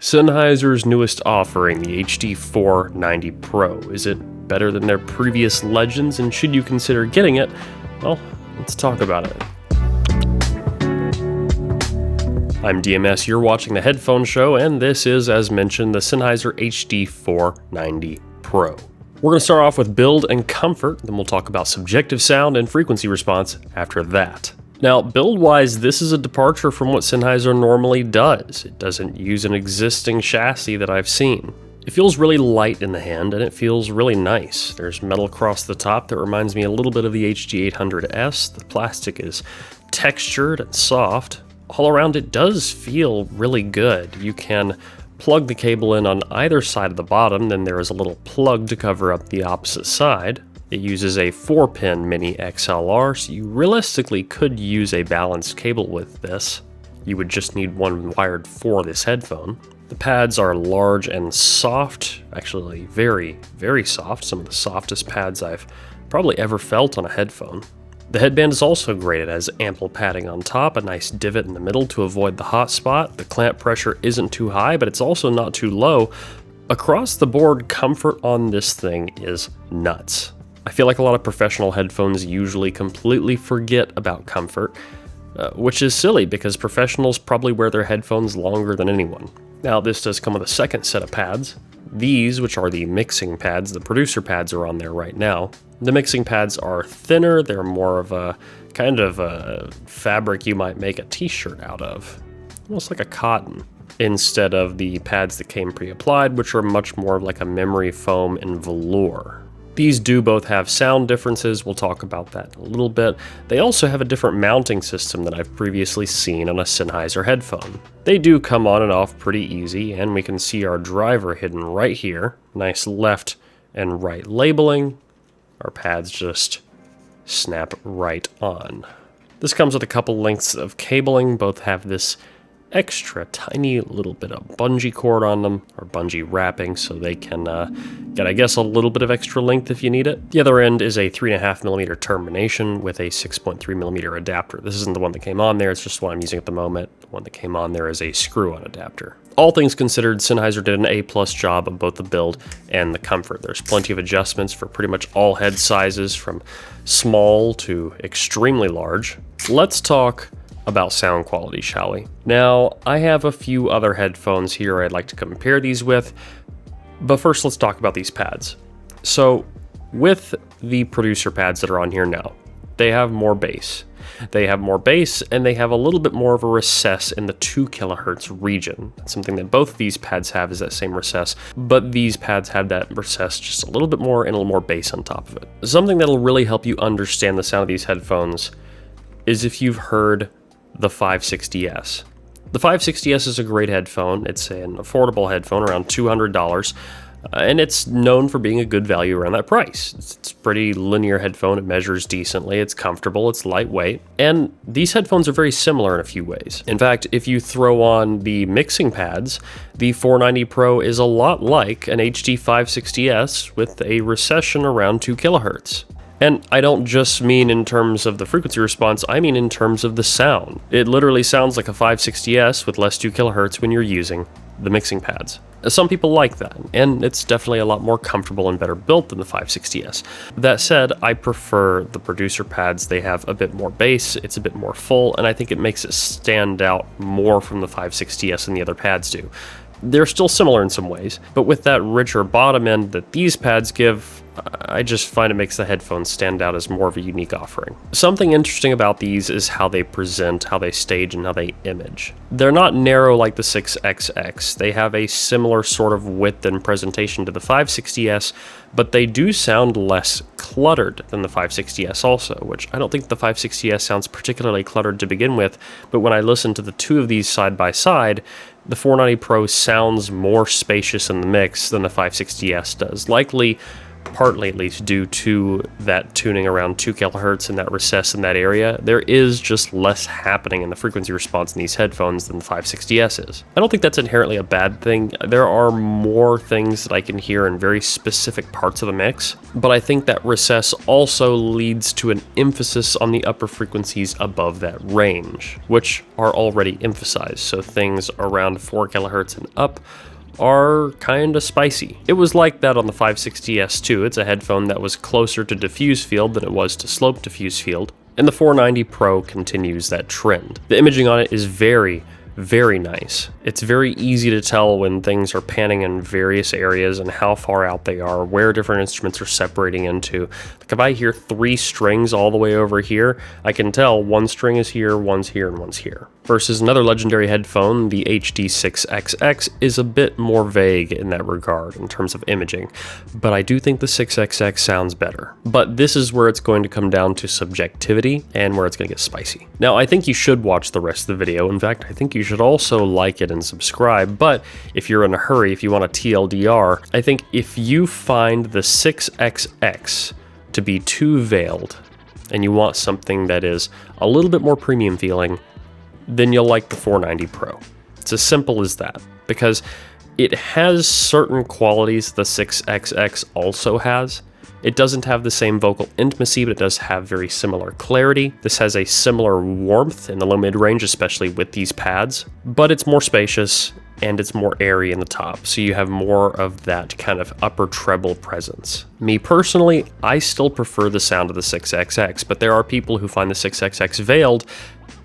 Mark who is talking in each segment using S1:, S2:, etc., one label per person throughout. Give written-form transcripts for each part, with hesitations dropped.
S1: Sennheiser's newest offering, the HD490 Pro. Is it better than their previous legends, and should you consider getting it? Well, let's talk about it. I'm DMS, you're watching the Headphone Show, and this is, as mentioned, the Sennheiser HD490 Pro. We're going to start off with build and comfort, then we'll talk about subjective sound and frequency response after that. Now, build-wise, this is a departure from what Sennheiser normally does. It doesn't use an existing chassis that I've seen. It feels really light in the hand, and it feels really nice. There's metal across the top that reminds me a little bit of the HD800S. The plastic is textured and soft. All around, it does feel really good. You can plug the cable in on either side of the bottom, then there is a little plug to cover up the opposite side. It uses a 4-pin mini XLR, so you realistically could use a balanced cable with this. You would just need one wired for this headphone. The pads are large and soft, actually very, very soft, some of the softest pads I've probably ever felt on a headphone. The headband is also great. It has ample padding on top, a nice divot in the middle to avoid the hot spot. The clamp pressure isn't too high, but it's also not too low. Across the board, comfort on this thing is nuts. I feel like a lot of professional headphones usually completely forget about comfort, which is silly because professionals probably wear their headphones longer than anyone. Now, this does come with a second set of pads. These, which are the mixing pads, the producer pads are on there right now. The mixing pads are thinner, they're more of a kind of a fabric you might make a t-shirt out of, almost like a cotton, instead of the pads that came pre-applied, which are much more like a memory foam and velour. These do both have sound differences, we'll talk about that in a little bit. They also have a different mounting system than I've previously seen on a Sennheiser headphone. They do come on and off pretty easy, and we can see our driver hidden right here. Nice left and right labeling. Our pads just snap right on. This comes with a couple lengths of cabling, both have this extra tiny little bit of bungee cord on them, or bungee wrapping, so they can get, I guess, a little bit of extra length if you need it. The other end is a 3.5mm termination with a 6.3mm adapter. This isn't the one that came on there, it's just the one I'm using at the moment. The one that came on there is a screw-on adapter. All things considered, Sennheiser did an A+ job of both the build and the comfort. There's plenty of adjustments for pretty much all head sizes, from small to extremely large. Let's talk about sound quality, shall we? Now, I have a few other headphones here I'd like to compare these with, but first let's talk about these pads. So, with the producer pads that are on here now, they have more bass. They have more bass, and they have a little bit more of a recess in the 2 kHz region. That's something that both of these pads have, is that same recess, but these pads have that recess just a little bit more and a little more bass on top of it. Something that'll really help you understand the sound of these headphones is if you've heard the 560S. The 560S is a great headphone. It's an affordable headphone, around $200, and it's known for being a good value around that price. It's a pretty linear headphone. It measures decently, it's comfortable, it's lightweight, and these headphones are very similar in a few ways. In fact, if you throw on the mixing pads, the 490 Pro is a lot like an HD 560S with a recession around 2 kHz. And I don't just mean in terms of the frequency response, I mean in terms of the sound. It literally sounds like a 560S with less 2 kHz when you're using the mixing pads. Some people like that, and it's definitely a lot more comfortable and better built than the 560S. That said, I prefer the producer pads. They have a bit more bass, it's a bit more full, and I think it makes it stand out more from the 560S than the other pads do. They're still similar in some ways, but with that richer bottom end that these pads give, I just find it makes the headphones stand out as more of a unique offering. Something interesting about these is how they present, how they stage, and how they image. They're not narrow like the 6XX. They have a similar sort of width and presentation to the 560S, but they do sound less cluttered than the 560S also, which I don't think the 560S sounds particularly cluttered to begin with, but when I listen to the two of these side by side, the 490 Pro sounds more spacious in the mix than the 560S does. Likely partly at least due to that tuning around 2 kilohertz and that recess in that area. There is just less happening in the frequency response in these headphones than the 560S is. I don't think that's inherently a bad thing. There are more things that I can hear in very specific parts of the mix, but I think that recess also leads to an emphasis on the upper frequencies above that range, which are already emphasized. So things around 4 kilohertz and up are kinda spicy. It was like that on the 560S too. It's a headphone that was closer to diffuse field than it was to slope diffuse field, and the 490 Pro continues that trend. The imaging on it is very nice. It's very easy to tell when things are panning in various areas and how far out they are, where different instruments are separating into. Like if I hear 3 strings all the way over here, I can tell one string is here, one's here, and one's here. Versus another legendary headphone, the HD6XX, is a bit more vague in that regard in terms of imaging, but I do think the 6XX sounds better. But this is where it's going to come down to subjectivity and where it's going to get spicy. Now, I think you should watch the rest of the video. In fact, I think you should also like it and subscribe, but if you're in a hurry, if you want a TLDR, I think if you find the 6XX to be too veiled and you want something that is a little bit more premium feeling, then you'll like the 490 Pro. It's as simple as that, because it has certain qualities the 6XX also has. It doesn't have the same vocal intimacy, but it does have very similar clarity. This has a similar warmth in the low-mid range, especially with these pads, but it's more spacious and it's more airy in the top, so you have more of that kind of upper treble presence. Me personally, I still prefer the sound of the 6XX, but there are people who find the 6XX veiled,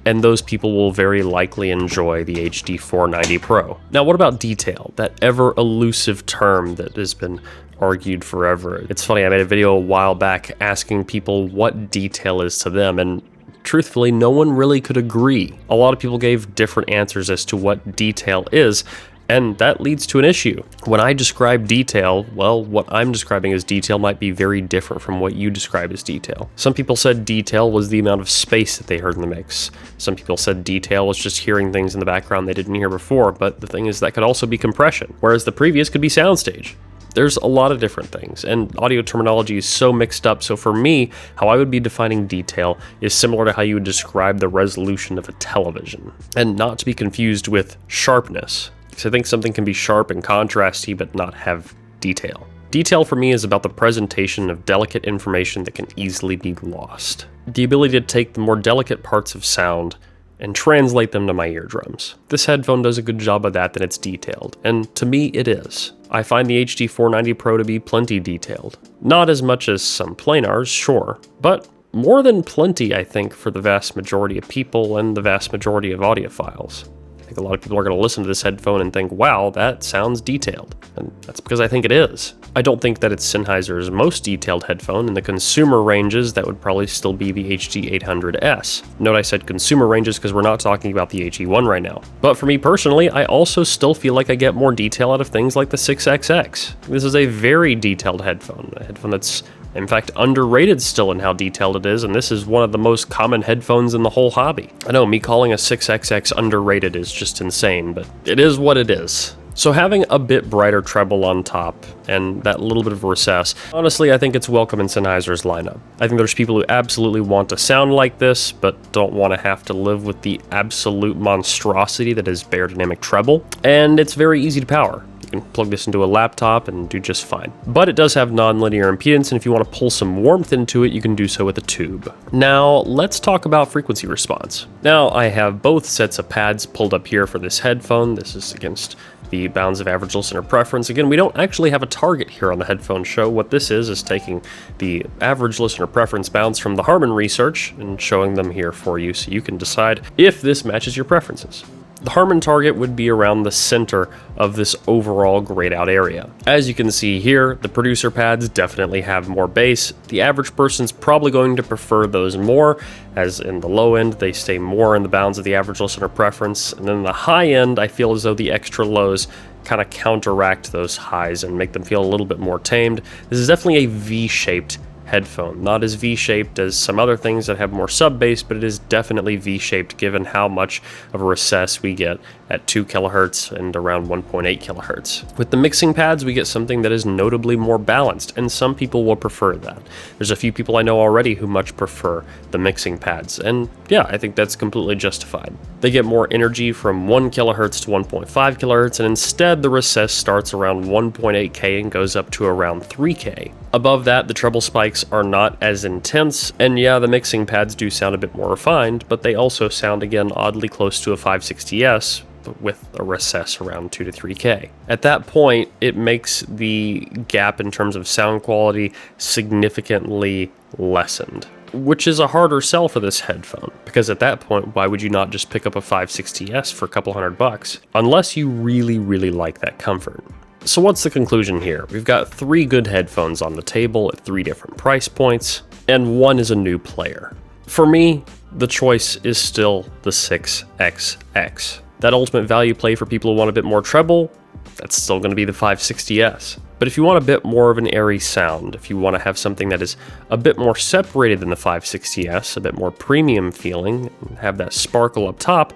S1: and those people will very likely enjoy the HD490 Pro. Now, what about detail? That ever elusive term that has been argued forever. It's funny, I made a video a while back asking people what detail is to them, and truthfully, no one really could agree. A lot of people gave different answers as to what detail is, and that leads to an issue. When I describe detail, well, what I'm describing as detail might be very different from what you describe as detail. Some people said detail was the amount of space that they heard in the mix. Some people said detail was just hearing things in the background they didn't hear before, but the thing is that could also be compression, whereas the previous could be soundstage. There's a lot of different things, and audio terminology is so mixed up, so for me, how I would be defining detail is similar to how you would describe the resolution of a television, and not to be confused with sharpness, because I think something can be sharp and contrasty but not have detail. Detail for me is about the presentation of delicate information that can easily be lost. The ability to take the more delicate parts of sound and translate them to my eardrums. This headphone does a good job of that, it's detailed, and to me it is. I find the HD490 Pro to be plenty detailed. Not as much as some planars, sure, but more than plenty, I think, for the vast majority of people and the vast majority of audiophiles. I think a lot of people are going to listen to this headphone and think, wow, that sounds detailed. And that's because I think it is. I don't think that it's Sennheiser's most detailed headphone. In the consumer ranges, that would probably still be the HD800S. Note I said consumer ranges because we're not talking about the HE1 right now. But for me personally, I also still feel like I get more detail out of things like the 6XX. This is a very detailed headphone, a headphone that's in fact underrated still in how detailed it is, and this is one of the most common headphones in the whole hobby. I know, me calling a 6XX underrated is just insane, but it is what it is. So having a bit brighter treble on top and that little bit of recess, honestly, I think it's welcome in Sennheiser's lineup. I think there's people who absolutely want to sound like this, but don't want to have to live with the absolute monstrosity that is Beyerdynamic treble, and it's very easy to power. You can plug this into a laptop and do just fine. But it does have non-linear impedance, and if you want to pull some warmth into it, you can do so with a tube. Now, let's talk about frequency response. Now, I have both sets of pads pulled up here for this headphone. This is against the bounds of average listener preference. Again, we don't actually have a target here on the headphone show. What this is taking the average listener preference bounds from the Harman research and showing them here for you so you can decide if this matches your preferences. The Harman target would be around the center of this overall grayed out area. As you can see here, the producer pads definitely have more bass. The average person's probably going to prefer those more, as in the low end, they stay more in the bounds of the average listener preference. And then the high end, I feel as though the extra lows kind of counteract those highs and make them feel a little bit more tamed. This is definitely a V-shaped headphone, not as V-shaped as some other things that have more sub-bass, but it is definitely V-shaped given how much of a recess we get at 2 kilohertz and around 1.8 kilohertz. With the mixing pads, we get something that is notably more balanced, and some people will prefer that. There's a few people I know already who much prefer the mixing pads, and yeah, I think that's completely justified. They get more energy from 1 kilohertz to 1.5 kilohertz, and instead the recess starts around 1.8K and goes up to around 3K. Above that, the treble spikes are not as intense, and yeah, the mixing pads do sound a bit more refined, but they also sound again oddly close to a 560S, but with a recess around 2 to 3K. At that point, it makes the gap in terms of sound quality significantly lessened, which is a harder sell for this headphone, because at that point, why would you not just pick up a 560S for a couple $100, unless you really, really like that comfort? So what's the conclusion here? We've got 3 good headphones on the table at 3 different price points, and one is a new player. For me, the choice is still the 6XX. That ultimate value play for people who want a bit more treble, that's still going to be the 560S. But if you want a bit more of an airy sound, if you want to have something that is a bit more separated than the 560S, a bit more premium feeling, and have that sparkle up top,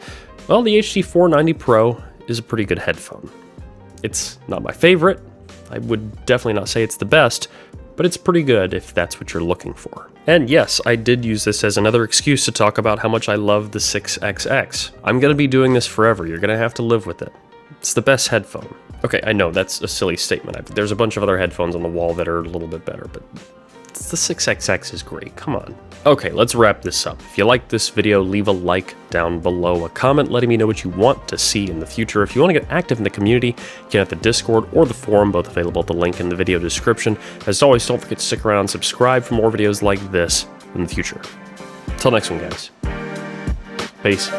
S1: well, the HD490 Pro is a pretty good headphone. It's not my favorite, I would definitely not say it's the best, but it's pretty good if that's what you're looking for. And yes, I did use this as another excuse to talk about how much I love the 6XX. I'm going to be doing this forever, you're going to have to live with it. It's the best headphone. Okay, I know that's a silly statement. There's a bunch of other headphones on the wall that are a little bit better, but the 6XX is great, come on. Okay, let's wrap this up. If you liked this video, leave a like down below, a comment letting me know what you want to see in the future. If you want to get active in the community, you can at the Discord or the forum, both available at the link in the video description. As always, don't forget to stick around and subscribe for more videos like this in the future. Until next one, guys. Peace.